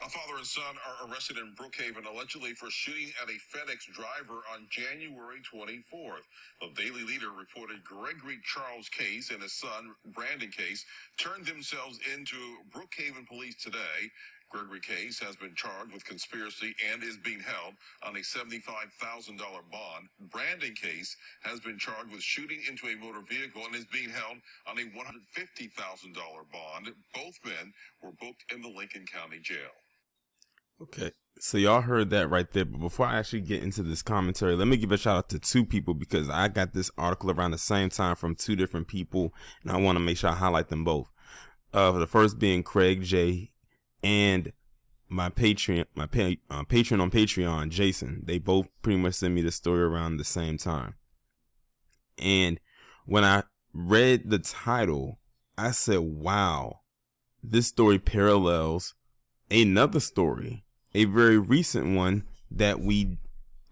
A father and son are arrested in Brookhaven allegedly for shooting at a FedEx driver on January 24th. The Daily Leader reported Gregory Charles Case and his son Brandon Case turned themselves into Brookhaven police today. Gregory Case has been charged with conspiracy and is being held on a $75,000 bond. Brandon Case has been charged with shooting into a motor vehicle and is being held on a $150,000 bond. Both men were booked in the Lincoln County Jail. Okay, so y'all heard that right there. But before I actually get into this commentary, let me give a shout out to two people because I got this article around the same time from two different people, and I want to make sure I highlight them both. The first being Craig J. and my patron on Patreon, Jason. They both pretty much sent me the story around the same time. And when I read the title, I said, wow, this story parallels another story, a very recent one that we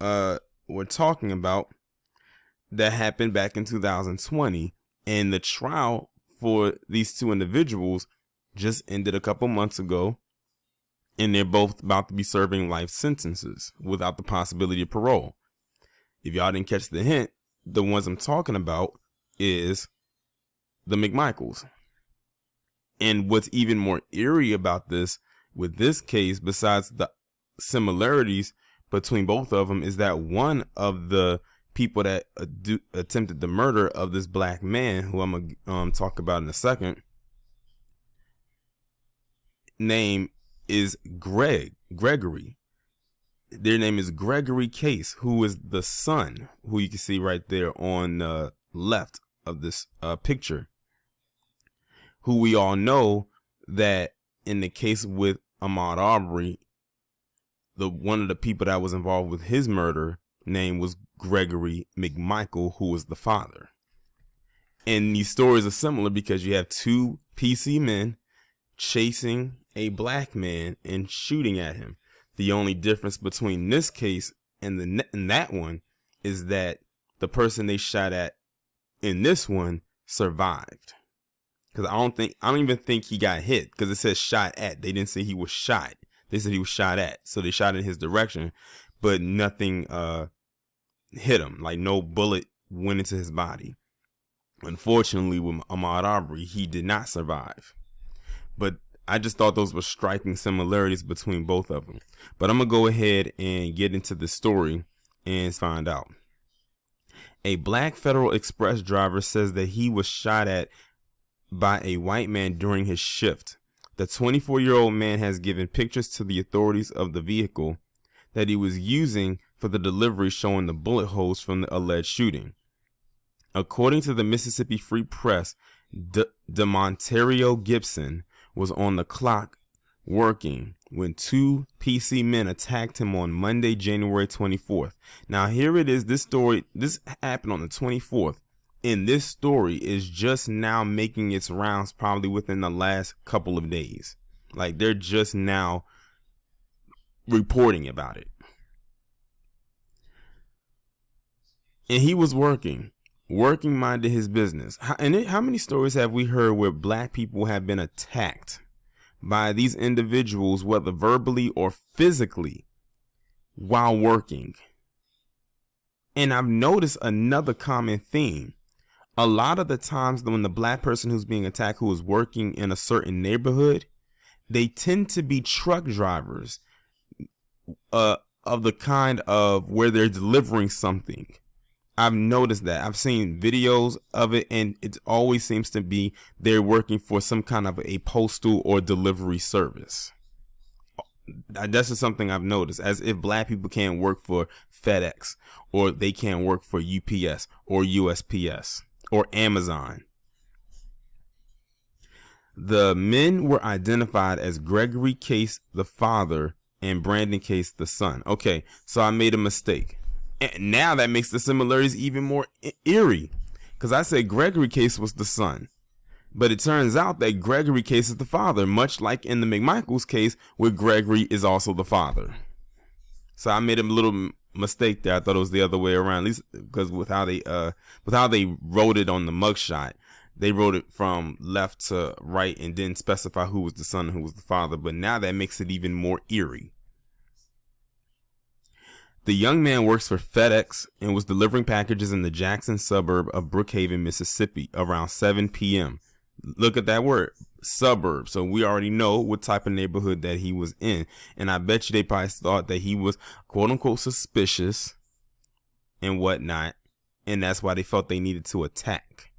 were talking about that happened back in 2020. And the trial for these two individuals just ended a couple months ago. And they're both about to be serving life sentences without the possibility of parole. If y'all didn't catch the hint, the ones I'm talking about is the McMichaels. And what's even more eerie about this, with this case, besides the similarities between both of them, is that one of the people that attempted the murder of this black man, who I'm going to talk about in a second, name is Gregory. Their name is Gregory Case, who is the son, who you can see right there on the left of this picture, who we all know that in the case with Ahmaud Arbery, one of the people that was involved with his murder name was Gregory McMichael, who was the father. And these stories are similar because you have two PC men chasing a black man and shooting at him. The only difference between this case and that one is that the person they shot at in this one survived. Because I don't even think he got hit, because it says shot at. They didn't say he was shot. They said he was shot at. So they shot in his direction, but nothing hit him. Like no bullet went into his body. Unfortunately, with Ahmaud Arbery, he did not survive. But I just thought those were striking similarities between both of them. But I'm going to go ahead and get into the story and find out. A black Federal Express driver says that he was shot at by a white man during his shift. The 24-year-old man has given pictures to the authorities of the vehicle that he was using for the delivery, showing the bullet holes from the alleged shooting. According to the Mississippi Free Press, DeMontario Gibson was on the clock working when two PC men attacked him on Monday, January 24th. Now here it is. This happened on the 24th. And this story is just now making its rounds probably within the last couple of days. Like they're just now reporting about it. And he was working minded his business. How many stories have we heard where black people have been attacked by these individuals, whether verbally or physically, while working? And I've noticed another common theme. A lot of the times when the black person who's being attacked, who is working in a certain neighborhood, they tend to be truck drivers of the kind of where they're delivering something. I've noticed that. I've seen videos of it, and it always seems to be they're working for some kind of a postal or delivery service. That's just something I've noticed, as if black people can't work for FedEx, or they can't work for UPS or USPS or Amazon. The men were identified as Gregory Case, the father, and Brandon Case, the son. Okay, so I made a mistake. And now that makes the similarities even more eerie, because I said Gregory Case was the son, but it turns out that Gregory Case is the father, much like in the McMichaels case, where Gregory is also the father. So I made a little mistake there. I thought it was the other way around, at least because with how they wrote it on the mugshot, They wrote it from left to right and didn't specify who was the son and who was the father, but now that makes it even more eerie. The young man works for FedEx and was delivering packages in the Jackson suburb of Brookhaven, Mississippi around 7 p.m. Look at that word, suburb. So we already know what type of neighborhood that he was in. And I bet you they probably thought that he was quote unquote suspicious and whatnot. And that's why they felt they needed to attack.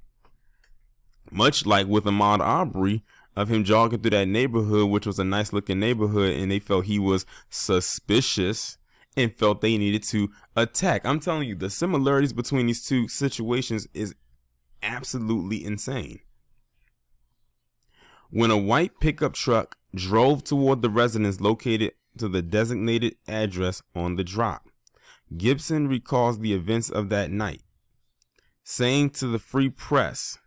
Much like with Ahmaud Arbery, of him jogging through that neighborhood, which was a nice looking neighborhood, and they felt he was suspicious and felt they needed to attack. I'm telling you, the similarities between these two situations is absolutely insane. When a white pickup truck drove toward the residence located to the designated address on the drop, Gibson recalls the events of that night, saying to the Free Press,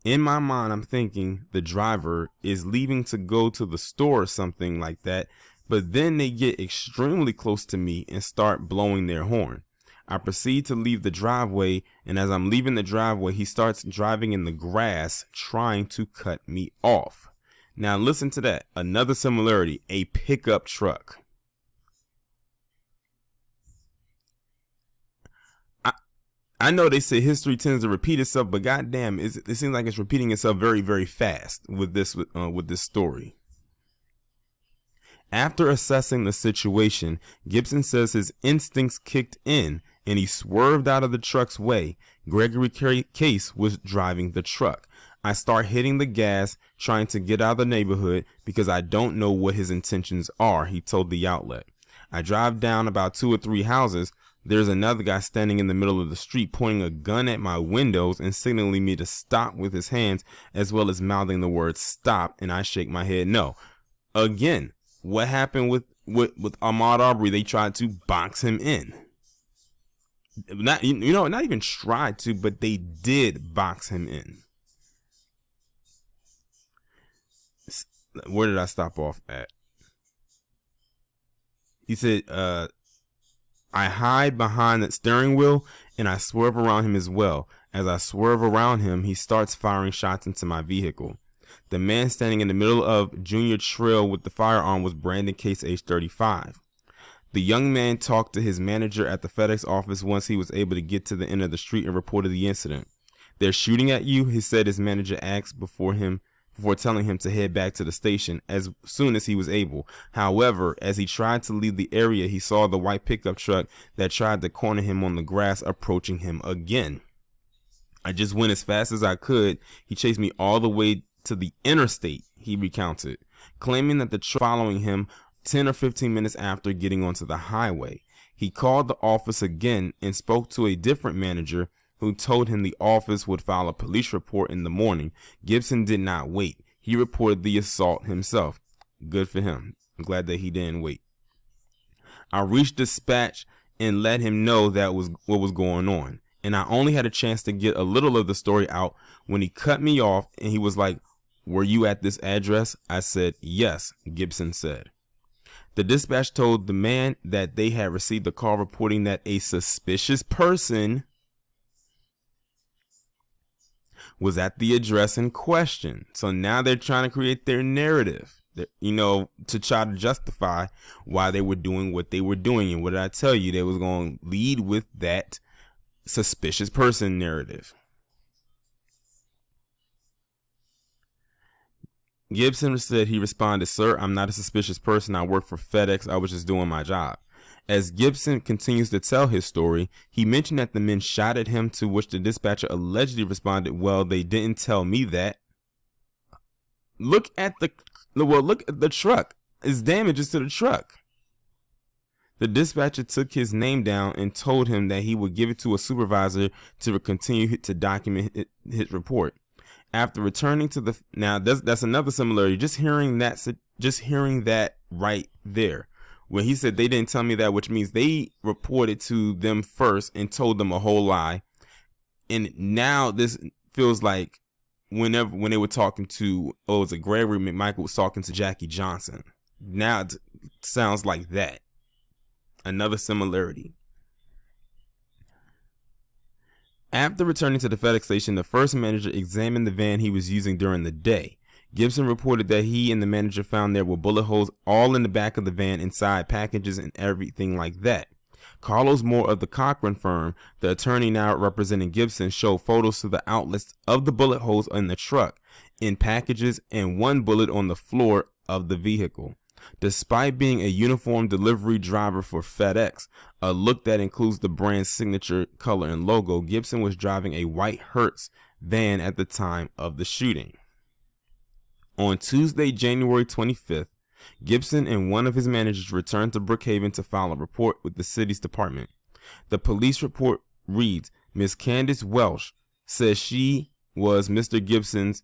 "In my mind, I'm thinking the driver is leaving to go to the store or something like that, but then they get extremely close to me and start blowing their horn. I proceed to leave the driveway, and as I'm leaving the driveway, he starts driving in the grass, trying to cut me off." Now listen to that. Another similarity, a pickup truck. I know they say history tends to repeat itself, but goddamn, it seems like it's repeating itself very, very fast with this story. After assessing the situation, Gibson says his instincts kicked in and he swerved out of the truck's way. Gregory Case was driving the truck. I start hitting the gas, trying to get out of the neighborhood because I don't know what his intentions are, he told the outlet. I drive down about 2 or 3 houses. There's another guy standing in the middle of the street pointing a gun at my windows and signaling me to stop with his hands, as well as mouthing the word stop, and I shake my head no. Again, what happened with Ahmaud Arbery? They tried to box him in. Not even tried to, but they did box him in. Where did I stop off at? He said, I hide behind the steering wheel and I swerve around him as well. As I swerve around him, he starts firing shots into my vehicle. The man standing in the middle of Junior Trail with the firearm was Brandon Case, age 35. The young man talked to his manager at the FedEx office once he was able to get to the end of the street and reported the incident. "They're shooting at you," he said his manager asked before telling him to head back to the station as soon as he was able. However, as he tried to leave the area, he saw the white pickup truck that tried to corner him on the grass approaching him again. "I just went as fast as I could. He chased me all the way to the interstate," he recounted, claiming that the truck following him 10 or 15 minutes after getting onto the highway. He called the office again and spoke to a different manager who told him the office would file a police report in the morning. Gibson did not wait. He reported the assault himself. Good for him. I'm glad that he didn't wait. "I reached dispatch and let him know that was what was going on. And I only had a chance to get a little of the story out when he cut me off and he was like, 'Were you at this address?' I said, 'Yes,' Gibson said. The dispatch told the man that they had received a call reporting that a suspicious person was at the address in question. So now they're trying to create their narrative, to try to justify why they were doing what they were doing. And what did I tell you? They was going to lead with that suspicious person narrative. Gibson said he responded, "Sir, I'm not a suspicious person. I work for FedEx. I was just doing my job." As Gibson continues to tell his story, he mentioned that the men shot at him, to which the dispatcher allegedly responded, "Well, they didn't tell me that." Look at the truck. It's damages to the truck. The dispatcher took his name down and told him that he would give it to a supervisor to continue to document his report. After returning to that's another similarity. Just hearing that right there, when he said they didn't tell me that, which means they reported to them first and told them a whole lie. And now this feels like when they were talking to, was it Gregory McMichael was talking to Jackie Johnson. Now it sounds like that. Another similarity. After returning to the FedEx station, the first manager examined the van he was using during the day. Gibson reported that he and the manager found there were bullet holes all in the back of the van, inside packages and everything like that. Carlos Moore of the Cochran firm, the attorney now representing Gibson, showed photos to the outlets of the bullet holes in the truck, in packages, and one bullet on the floor of the vehicle. Despite being a uniform delivery driver for FedEx, a look that includes the brand's signature color and logo, Gibson was driving a white Hertz van at the time of the shooting. On Tuesday, January 25th, Gibson and one of his managers returned to Brookhaven to file a report with the city's department. The police report reads, Miss Candace Welsh says she was Mr. Gibson's,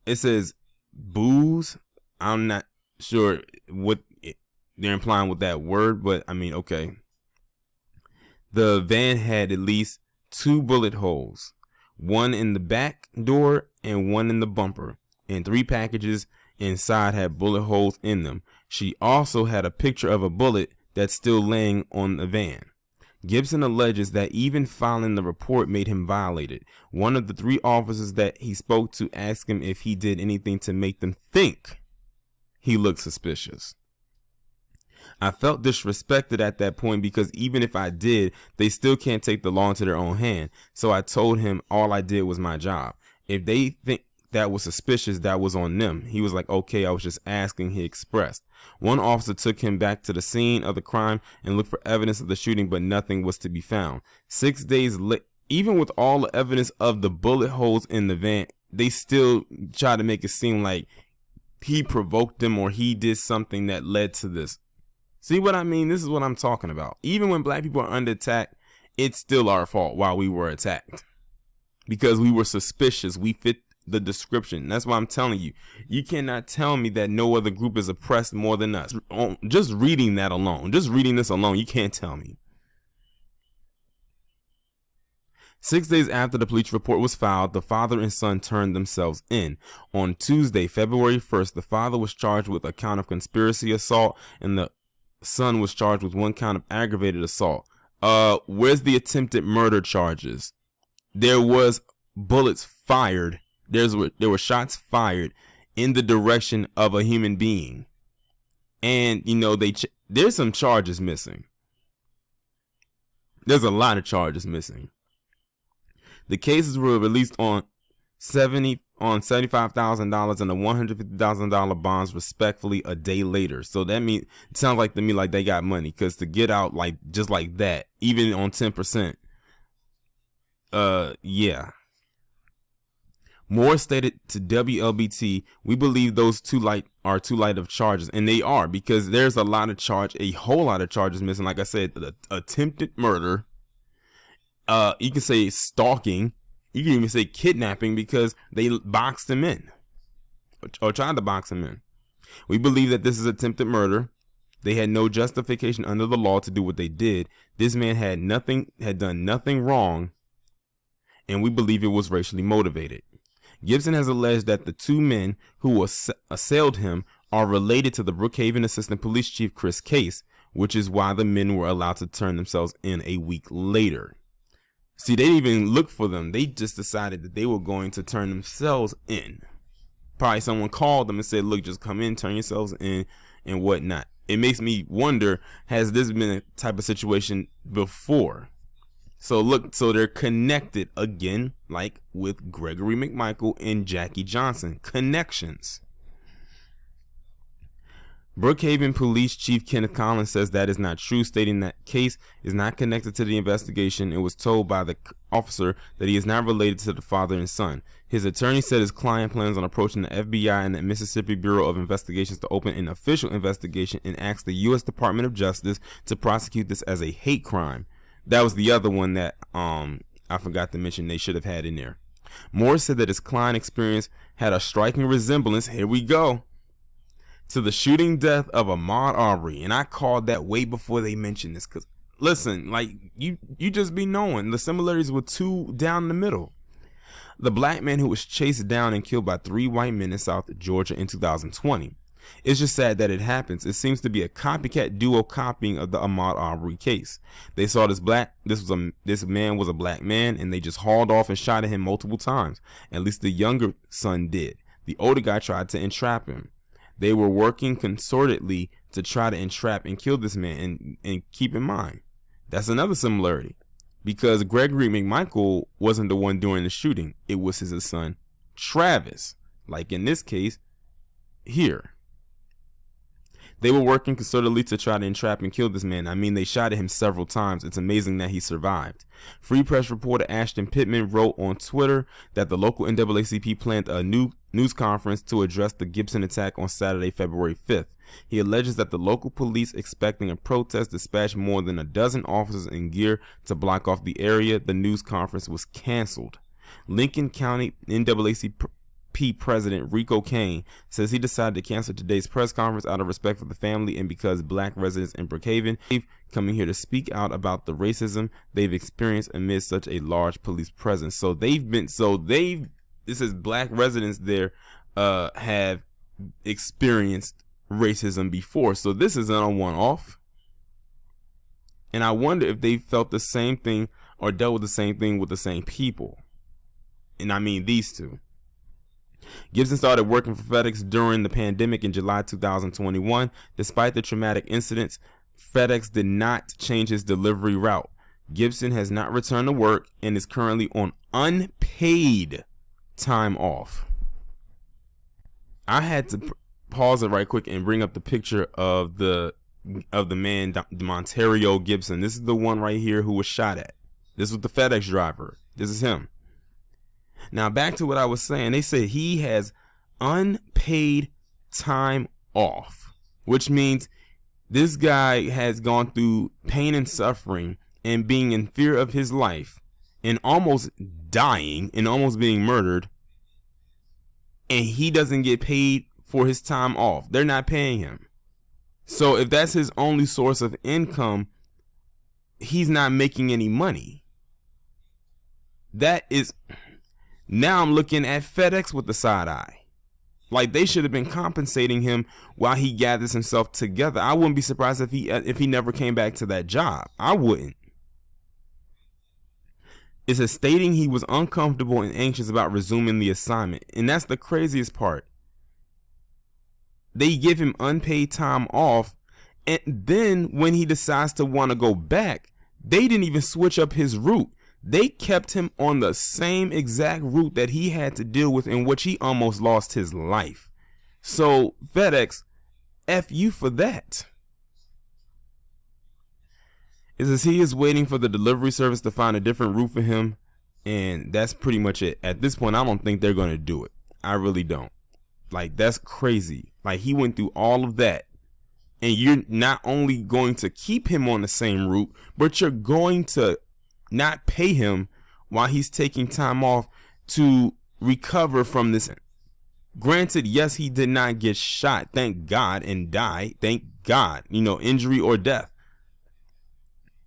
it says, booze. I'm not sure what they're implying with that word, but I mean, okay. The van had at least 2 bullet holes, one in the back door and one in the bumper, and 3 packages inside had bullet holes in them. She also had a picture of a bullet that's still laying on the van. Gibson alleges that even filing the report made him violate it. One of the 3 officers that he spoke to asked him if he did anything to make them think he looked suspicious. I felt disrespected at that point because even if I did, they still can't take the law into their own hand. So I told him all I did was my job. If they think that was suspicious, that was on them. He was like, okay, I was just asking, he expressed. One officer took him back to the scene of the crime and looked for evidence of the shooting, but nothing was to be found. 6 days later, even with all the evidence of the bullet holes in the van, they still try to make it seem like he provoked them or he did something that led to this. See what I mean? This is what I'm talking about. Even when black people are under attack, it's still our fault while we were attacked. Because we were suspicious. We fit the description. That's why I'm telling you. You cannot tell me that no other group is oppressed more than us. Just reading that alone. Just reading this alone. You can't tell me. 6 days after the police report was filed, the father and son turned themselves in. On Tuesday, February 1st, the father was charged with a count of conspiracy assault and the son was charged with 1 count of aggravated assault. Where's the attempted murder charges? There was bullets fired. There were shots fired in the direction of a human being. And, you know, there's some charges missing. There's a lot of charges missing. The cases were released on $75,000 and a $150,000 bonds respectfully a day later. So that means, it sounds like to me like they got money, because to get out like just like that, even on 10%. Yeah. Moore stated to WLBT, we believe those are too light of charges. And they are, because there's a whole lot of charges missing. Like I said, the attempted murder. You can say stalking. You can even say kidnapping, because they boxed him in or tried to box him in. We believe that this is attempted murder. They had no justification under the law to do what they did. This man had done nothing wrong, and we believe it was racially motivated. Gibson has alleged that the 2 men who assailed him are related to the Brookhaven Assistant Police Chief Chris Case, which is why the men were allowed to turn themselves in a week later. See, they didn't even look for them. They just decided that they were going to turn themselves in. Probably someone called them and said, look, just come in, turn yourselves in, and whatnot. It makes me wonder, has this been a type of situation before? So look, so they're connected again, like with Gregory McMichael and Jackie Johnson. Connections. Brookhaven Police Chief Kenneth Collins says that is not true, stating that Case is not connected to the investigation and was told by the officer that he is not related to the father and son. His attorney said his client plans on approaching the FBI and the Mississippi Bureau of Investigations to open an official investigation and ask the U.S. Department of Justice to prosecute this as a hate crime. That was the other one that I forgot to mention they should have had in there. Moore said that his client experience had a striking resemblance, here we go, to the shooting death of Ahmaud Arbery. And I called that way before they mentioned this, because listen, like you just be knowing the similarities were too down the middle. The black man who was chased down and killed by 3 white men in South Georgia in 2020. It's just sad that it happens. It seems to be a copycat duo copying of the Ahmaud Arbery case. They saw this man was a black man, and they just hauled off and shot at him multiple times. At least the younger son did. The older guy tried to entrap him. They were working concertedly to try to entrap and kill this man. And keep in mind, that's another similarity, because Gregory McMichael wasn't the one doing the shooting. It was his son, Travis. Like in this case here, they were working concertedly to try to entrap and kill this man. I mean, they shot at him several times. It's amazing that he survived. Free Press reporter Ashton Pittman wrote on Twitter that the local NAACP planned a new news conference to address the Gibson attack on Saturday, February 5th. He alleges that the local police, expecting a protest, dispatched more than a dozen officers in gear to block off the area. The news conference was canceled. Lincoln County NAACP President Rico Kane says he decided to cancel today's press conference out of respect for the family and because black residents in Brookhaven are coming here to speak out about the racism they've experienced amid such a large police presence. This is black residents there have experienced racism before, so this isn't a one-off. And I wonder if they felt the same thing or dealt with the same thing with the same people. And I mean these two. Gibson started working for FedEx during the pandemic in July 2021. Despite the traumatic incidents, FedEx did not change his delivery route. Gibson has not returned to work and is currently on unpaid time off. I had to pause it right quick and bring up the picture of the man, Montario Gibson. This is the one right here who was shot at. This was the FedEx driver. This is him. Now back to what I was saying. They said he has unpaid time off, which means this guy has gone through pain and suffering and being in fear of his life and almost dying and almost being murdered, and he doesn't get paid for his time off. They're not paying him. So if that's his only source of income, he's not making any money. Now I'm looking at FedEx with the side eye. Like, they should have been compensating him while he gathers himself together. I wouldn't be surprised if he never came back to that job. I wouldn't. It says stating he was uncomfortable and anxious about resuming the assignment. And that's the craziest part. They give him unpaid time off, and then when he decides to want to go back, they didn't even switch up his route. They kept him on the same exact route that he had to deal with, in which he almost lost his life. So FedEx, F you for that. It says he is waiting for the delivery service to find a different route for him, and that's pretty much it. At this point, I don't think they're going to do it. I really don't. Like, that's crazy. Like, he went through all of that, and you're not only going to keep him on the same route, but you're going to not pay him while he's taking time off to recover from this. Granted, yes, he did not get shot, thank God, and die, thank God, injury or death.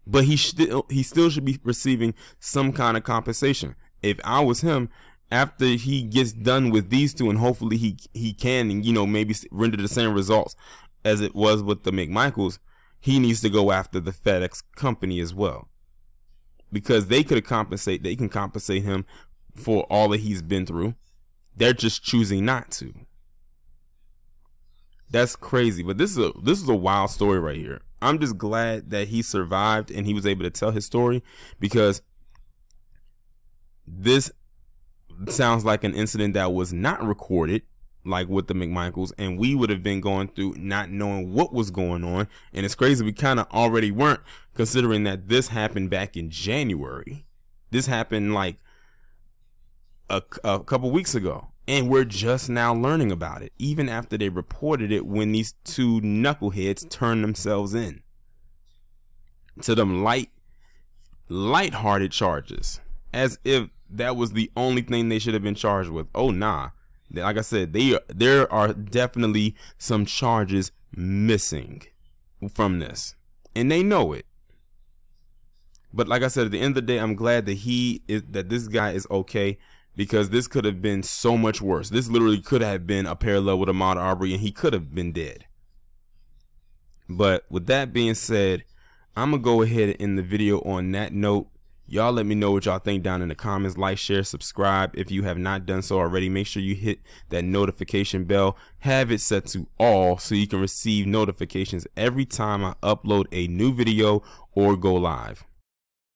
But he still should be receiving some kind of compensation. If I was him, after he gets done with these two, and hopefully he can, maybe render the same results as it was with the McMichaels, he needs to go after the FedEx company as well. Because they can compensate him for all that he's been through. They're just choosing not to. That's crazy. But this is a wild story right here. I'm just glad that he survived and he was able to tell his story, because this sounds like an incident that was not recorded, like with the McMichaels, and we would have been going through not knowing what was going on. And it's crazy we kind of already weren't, considering that this happened back in January. This happened like a couple weeks ago, and we're just now learning about it, even after they reported it, when these two knuckleheads turned themselves in to them lighthearted charges, as if that was the only thing they should have been charged with. Oh nah. Like I said, there are definitely some charges missing from this, and they know it. But like I said, at the end of the day, I'm glad that this guy is okay. because this could have been so much worse. This literally could have been a parallel with Ahmaud Arbery, and he could have been dead. But with that being said, I'm gonna go ahead and end the video on that note. Y'all let me know what y'all think down in the comments. Like, share, subscribe if you have not done so already. Make sure you hit that notification bell. Have it set to all so you can receive notifications every time I upload a new video or go live.